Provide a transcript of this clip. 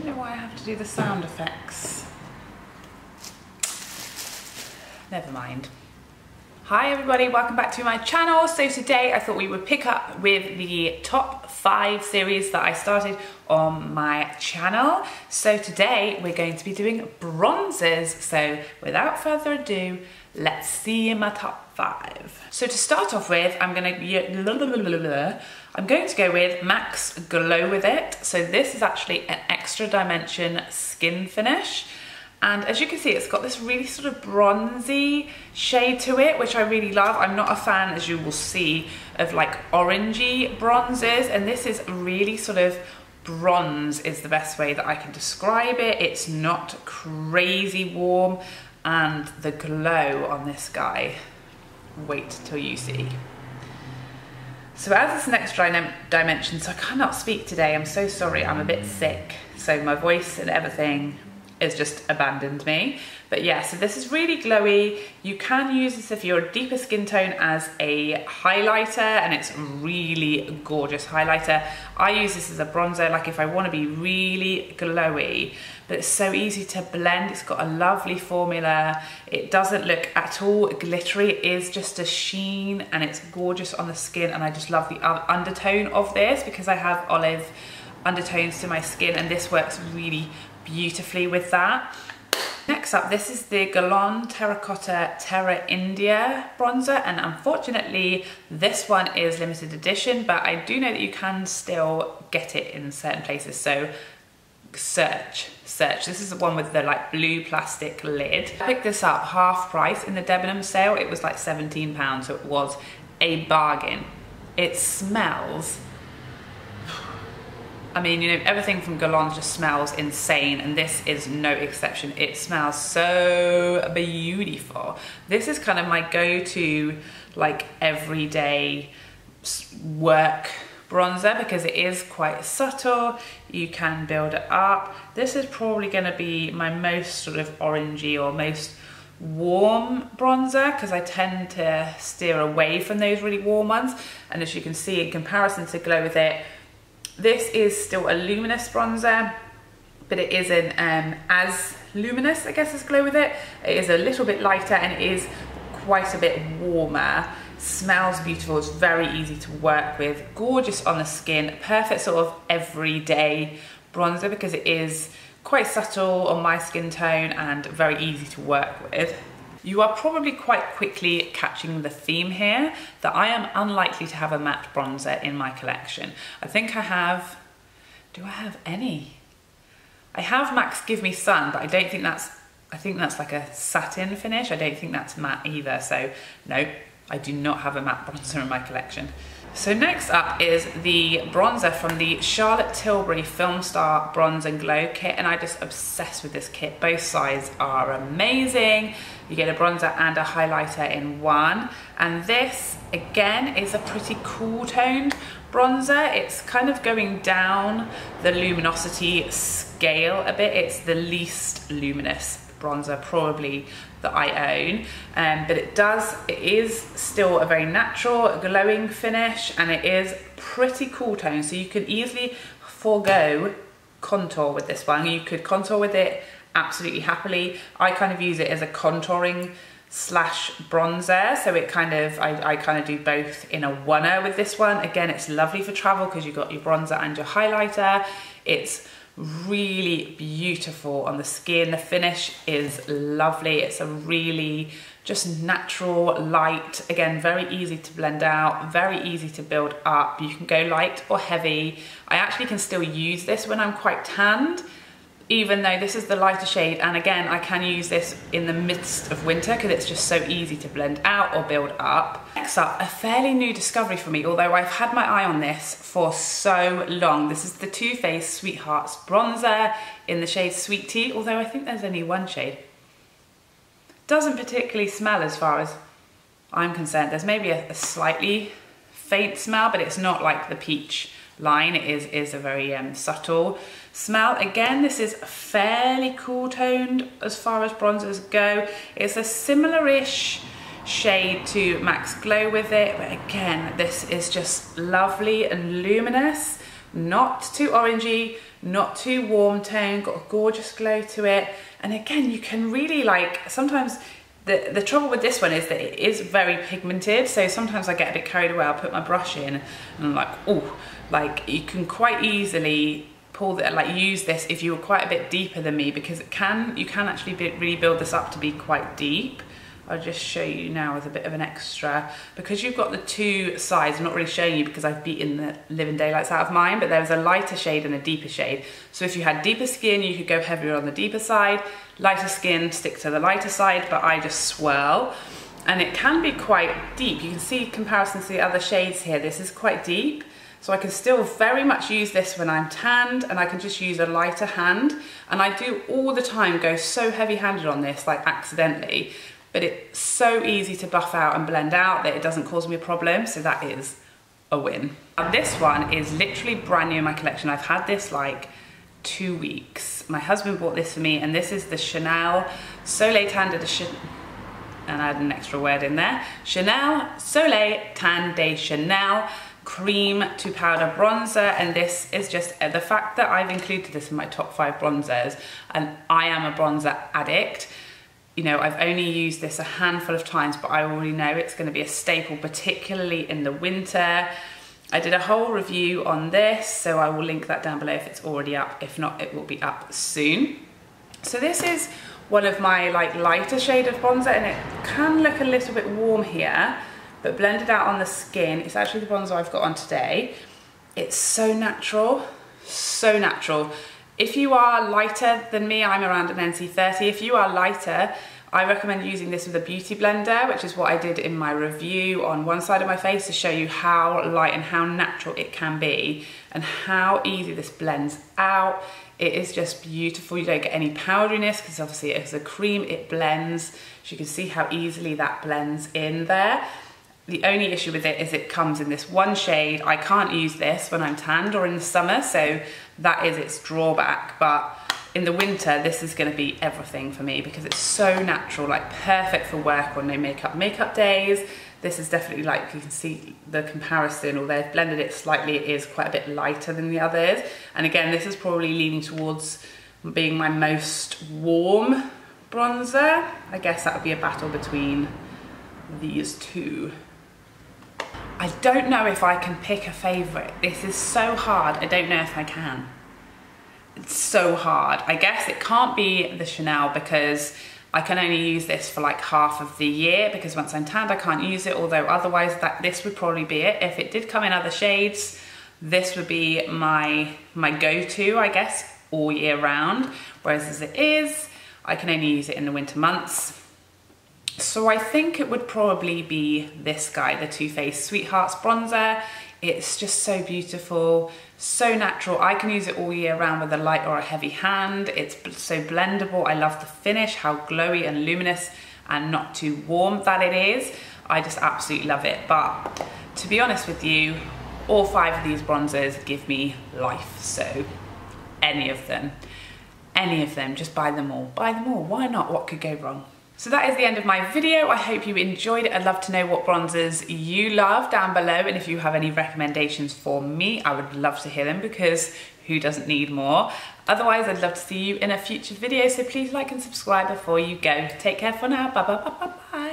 don't know why I have to do the sound effects. Never mind. Hi everybody, welcome back to my channel. So today I thought we would pick up with the top 5 series that I started on my channel. So today we're going to be doing bronzes. So without further ado, let's see my top 5. So to start off with, I'm going to go with MAC's Glow With It. So this is actually an extra dimension skin finish. And as you can see, it's got this really sort of bronzy shade to it, which I really love. I'm not a fan, as you will see, of like orangey bronzes. And this is really sort of bronze is the best way that I can describe it. It's not crazy warm. And the glow on this guy, wait till you see. So as this next dimension, so I cannot speak today. I'm so sorry, I'm a bit sick. So my voice and everything has just abandoned me. But yeah, so this is really glowy. You can use this if you're a deeper skin tone as a highlighter, and it's really gorgeous highlighter. I use this as a bronzer, like if I want to be really glowy, but it's so easy to blend. It's got a lovely formula. It doesn't look at all glittery. It is just a sheen and it's gorgeous on the skin. And I just love the undertone of this because I have olive undertones to my skin, and this works really beautifully with that. Next up, this is the Guerlain Terracotta Terra India bronzer, and unfortunately this one is limited edition, but I do know that you can still get it in certain places, so search. This is the one with the like blue plastic lid. I picked this up half price in the Debenham sale. It was like £17, so it was a bargain. It smells, I mean, you know, everything from Guerlain just smells insane, and this is no exception. It smells so beautiful. This is kind of my go-to, like, everyday work bronzer because it is quite subtle. You can build it up. This is probably going to be my most sort of orangey or most warm bronzer because I tend to steer away from those really warm ones. And as you can see, in comparison to Glow With It, this is still a luminous bronzer, but it isn't as luminous, I guess, as Glow With It. It is a little bit lighter and it is quite a bit warmer. Smells beautiful, it's very easy to work with, gorgeous on the skin, perfect sort of everyday bronzer because it is quite subtle on my skin tone and very easy to work with. You are probably quite quickly catching the theme here that I am unlikely to have a matte bronzer in my collection. I think I have, do I have any? I have MAC's Give Me Sun, but I don't think that's, I think that's like a satin finish. I don't think that's matte either. So no, I do not have a matte bronzer in my collection. So next up is the bronzer from the Charlotte Tilbury Filmstar Bronze and Glow kit, and I just obsessed with this kit. Both sides are amazing. You get a bronzer and a highlighter in one, and this again is a pretty cool toned bronzer. It's kind of going down the luminosity scale a bit. It's the least luminous bronzer probably that I own, but it is still a very natural glowing finish, and it is pretty cool tone, so you can easily forego contour with this one. You could contour with it absolutely happily. I kind of use it as a contouring slash bronzer, so it kind of I kind of do both in a one-er with this one. Again, it's lovely for travel because you've got your bronzer and your highlighter. It's really beautiful on the skin. The finish is lovely. It's a really just natural light. Again, very easy to blend out, very easy to build up. You can go light or heavy. I actually can still use this when I'm quite tanned, even though this is the lighter shade. And again, I can use this in the midst of winter because it's just so easy to blend out or build up. Next up, a fairly new discovery for me, although I've had my eye on this for so long. This is the Too Faced Sweethearts bronzer in the shade Sweet Tea, although I think there's only one shade. Doesn't particularly smell as far as I'm concerned. There's maybe a slightly faint smell, but it's not like the peach line. It is a very subtle smell. Again, this is fairly cool toned as far as bronzers go. It's a similar-ish shade to MAC's Glow With It, but again, this is just lovely and luminous, not too orangey, not too warm tone, got a gorgeous glow to it. And again, you can really like, sometimes the trouble with this one is that it is very pigmented. So sometimes I get a bit carried away, I'll put my brush in and I'm like, oh, like you can quite easily pull that, like use this if you were quite a bit deeper than me, because you can actually really build this up to be quite deep. I'll just show you now as a bit of an extra, because you've got the two sides. I'm not really showing you because I've beaten the living daylights out of mine, but there's a lighter shade and a deeper shade. So if you had deeper skin, you could go heavier on the deeper side, lighter skin, stick to the lighter side, but I just swirl. And it can be quite deep. You can see comparisons to the other shades here. This is quite deep. So I can still very much use this when I'm tanned, and I can just use a lighter hand. And I do all the time go so heavy-handed on this, like accidentally, but it's so easy to buff out and blend out that it doesn't cause me a problem, so that is a win. Now this one is literally brand new in my collection. I've had this like 2 weeks. My husband bought this for me, and this is the Chanel Soleil Tan de Chanel, and I had an extra word in there, Chanel Soleil Tan de Chanel cream to powder bronzer. And this is just the fact that I've included this in my top 5 bronzers, and I am a bronzer addict. You know, I've only used this a handful of times, but I already know it's going to be a staple, particularly in the winter. I did a whole review on this, so I will link that down below if it's already up. If not, it will be up soon. So this is one of my like lighter shade of bronzer, and it can look a little bit warm here, but blended out on the skin, it's actually the bronzer I've got on today. It's so natural, so natural. If you are lighter than me, I'm around an NC30. If you are lighter, I recommend using this with a beauty blender, which is what I did in my review on one side of my face to show you how light and how natural it can be and how easy this blends out. It is just beautiful. You don't get any powderiness because obviously it's a cream, it blends. So you can see how easily that blends in there. The only issue with it is it comes in this one shade. I can't use this when I'm tanned or in the summer, so that is its drawback. But in the winter, this is gonna be everything for me because it's so natural, like perfect for work or no makeup days. This is definitely, like, you can see the comparison, although I've blended it slightly, it is quite a bit lighter than the others. And again, this is probably leaning towards being my most warm bronzer. I guess that would be a battle between these two. I don't know if I can pick a favourite. This is so hard. I don't know if I can. It's so hard. I guess it can't be the Chanel because I can only use this for like half of the year, because once I'm tanned I can't use it, although otherwise this would probably be it. If it did come in other shades, this would be my go-to, I guess, all year round. Whereas as it is, I can only use it in the winter months. So I think it would probably be this guy, the Too Faced Sweethearts bronzer. It's just so beautiful, so natural. I can use it all year round with a light or a heavy hand. It's so blendable. I love the finish, how glowy and luminous and not too warm that it is. I just absolutely love it. But to be honest with you, all 5 of these bronzers give me life. So any of them, just buy them all. Buy them all, why not? What could go wrong? So that is the end of my video. I hope you enjoyed it. I'd love to know what bronzers you love down below, and if you have any recommendations for me, I would love to hear them, because who doesn't need more? Otherwise, I'd love to see you in a future video, so please like and subscribe before you go. Take care for now. Bye bye bye bye bye.